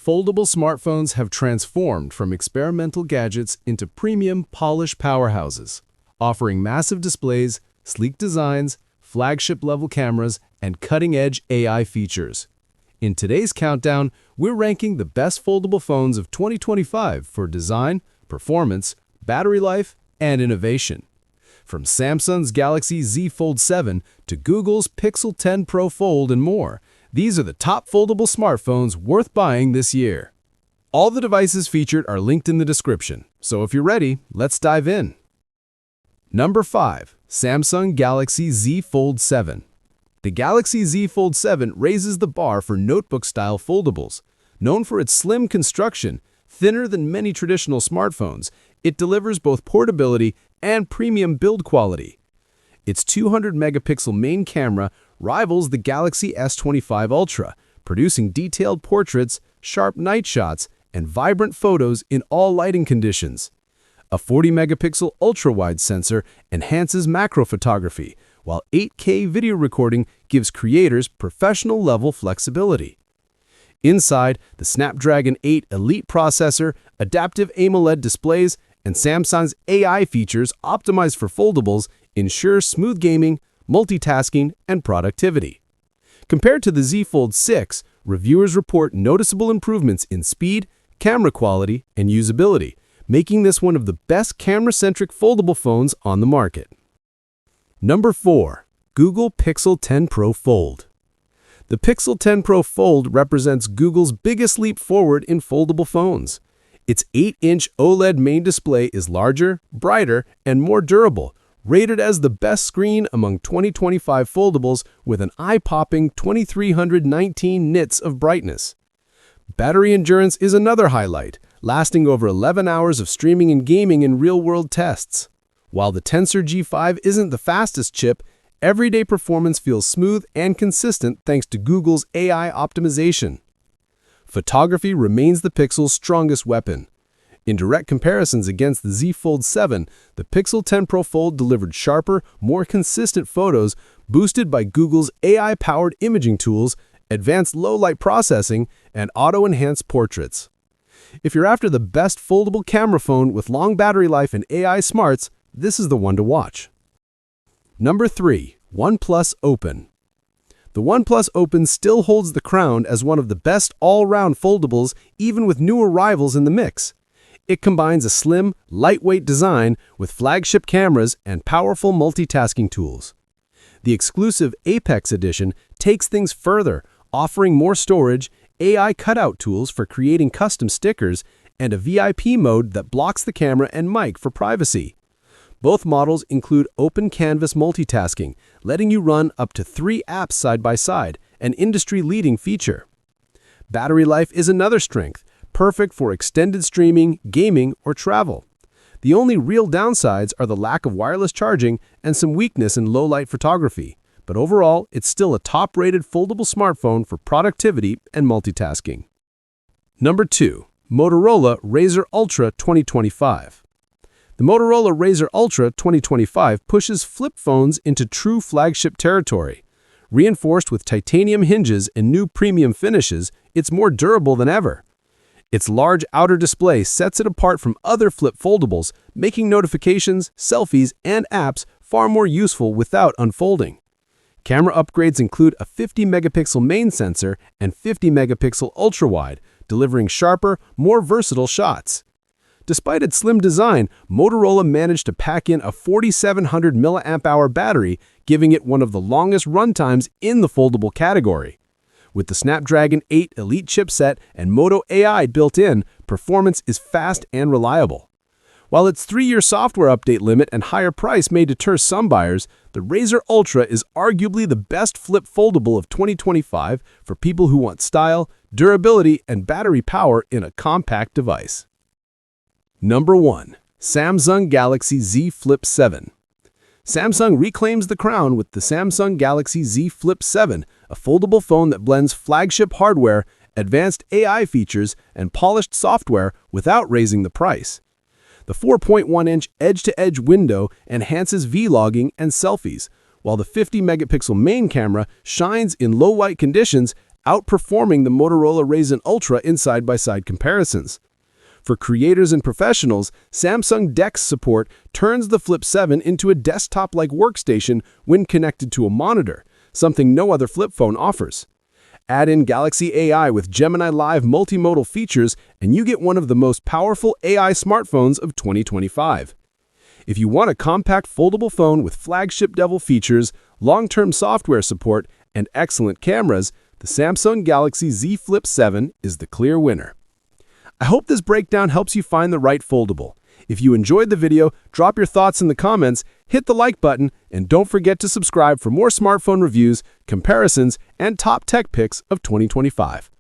Foldable smartphones have transformed from experimental gadgets into premium, polished powerhouses, offering massive displays, sleek designs, flagship-level cameras, and cutting-edge AI features. In today's countdown, we're ranking the best foldable phones of 2025 for design, performance, battery life, and innovation. From Samsung's Galaxy Z Fold 7 to Google's Pixel 10 Pro Fold and more, these are the top foldable smartphones worth buying this year. All the devices featured are linked in the description, so if you're ready, let's dive in. Number 5. Samsung Galaxy Z Fold 7. The Galaxy Z Fold 7 raises the bar for notebook-style foldables. Known for its slim construction, thinner than many traditional smartphones, it delivers both portability and premium build quality. Its 200-megapixel main camera rivals the Galaxy S25 Ultra, producing detailed portraits, sharp night shots, and vibrant photos in all lighting conditions. A 40-megapixel ultra-wide sensor enhances macro photography, while 8K video recording gives creators professional-level flexibility. Inside, the Snapdragon 8 Elite processor, adaptive AMOLED displays, and Samsung's AI features optimized for foldables ensure smooth gaming, multitasking, and productivity. Compared to the Z Fold 6, reviewers report noticeable improvements in speed, camera quality, and usability, making this one of the best camera-centric foldable phones on the market. Number 4. Google Pixel 10 Pro Fold. The Pixel 10 Pro Fold represents Google's biggest leap forward in foldable phones. Its 8-inch OLED main display is larger, brighter, and more durable, rated as the best screen among 2025 foldables with an eye-popping 2319 nits of brightness. Battery endurance is another highlight, lasting over 11 hours of streaming and gaming in real-world tests. While the Tensor G5 isn't the fastest chip, everyday performance feels smooth and consistent thanks to Google's AI optimization. Photography remains the Pixel's strongest weapon. In direct comparisons against the Z Fold 7, the Pixel 10 Pro Fold delivered sharper, more consistent photos boosted by Google's AI-powered imaging tools, advanced low-light processing, and auto-enhanced portraits. If you're after the best foldable camera phone with long battery life and AI smarts, this is the one to watch. Number 3. OnePlus Open. The OnePlus Open still holds the crown as one of the best all-round foldables, even with newer rivals in the mix. It combines a slim, lightweight design with flagship cameras and powerful multitasking tools. The exclusive Apex edition takes things further, offering more storage, AI cutout tools for creating custom stickers, and a VIP mode that blocks the camera and mic for privacy. Both models include open canvas multitasking, letting you run up to 3 apps side by side, an industry-leading feature. Battery life is another strength, perfect for extended streaming, gaming, or travel. The only real downsides are the lack of wireless charging and some weakness in low-light photography, but overall, it's still a top-rated foldable smartphone for productivity and multitasking. Number 2. Motorola Razr Ultra 2025. The Motorola Razr Ultra 2025 pushes flip phones into true flagship territory. Reinforced with titanium hinges and new premium finishes, it's more durable than ever. Its large outer display sets it apart from other flip foldables, making notifications, selfies, and apps far more useful without unfolding. Camera upgrades include a 50-megapixel main sensor and 50-megapixel ultra-wide, delivering sharper, more versatile shots. Despite its slim design, Motorola managed to pack in a 4,700 mAh battery, giving it one of the longest runtimes in the foldable category. With the Snapdragon 8 Elite chipset and Moto AI built in, performance is fast and reliable. While its 3-year software update limit and higher price may deter some buyers, the Razr Ultra is arguably the best flip foldable of 2025 for people who want style, durability, and battery power in a compact device. Number 1. Samsung Galaxy Z Flip 7. Samsung reclaims the crown with the Samsung Galaxy Z Flip 7, a foldable phone that blends flagship hardware, advanced AI features, and polished software without raising the price. The 4.1-inch edge-to-edge window enhances vlogging and selfies, while the 50-megapixel main camera shines in low-light conditions, outperforming the Motorola Razr Ultra in side-by-side comparisons. For creators and professionals, Samsung DeX support turns the Flip 7 into a desktop-like workstation when connected to a monitor, something no other flip phone offers. Add in Galaxy AI with Gemini Live multimodal features, and you get one of the most powerful AI smartphones of 2025. If you want a compact foldable phone with flagship-level features, long-term software support, and excellent cameras, the Samsung Galaxy Z Flip 7 is the clear winner. I hope this breakdown helps you find the right foldable. If you enjoyed the video, drop your thoughts in the comments, hit the like button, and don't forget to subscribe for more smartphone reviews, comparisons, and top tech picks of 2025.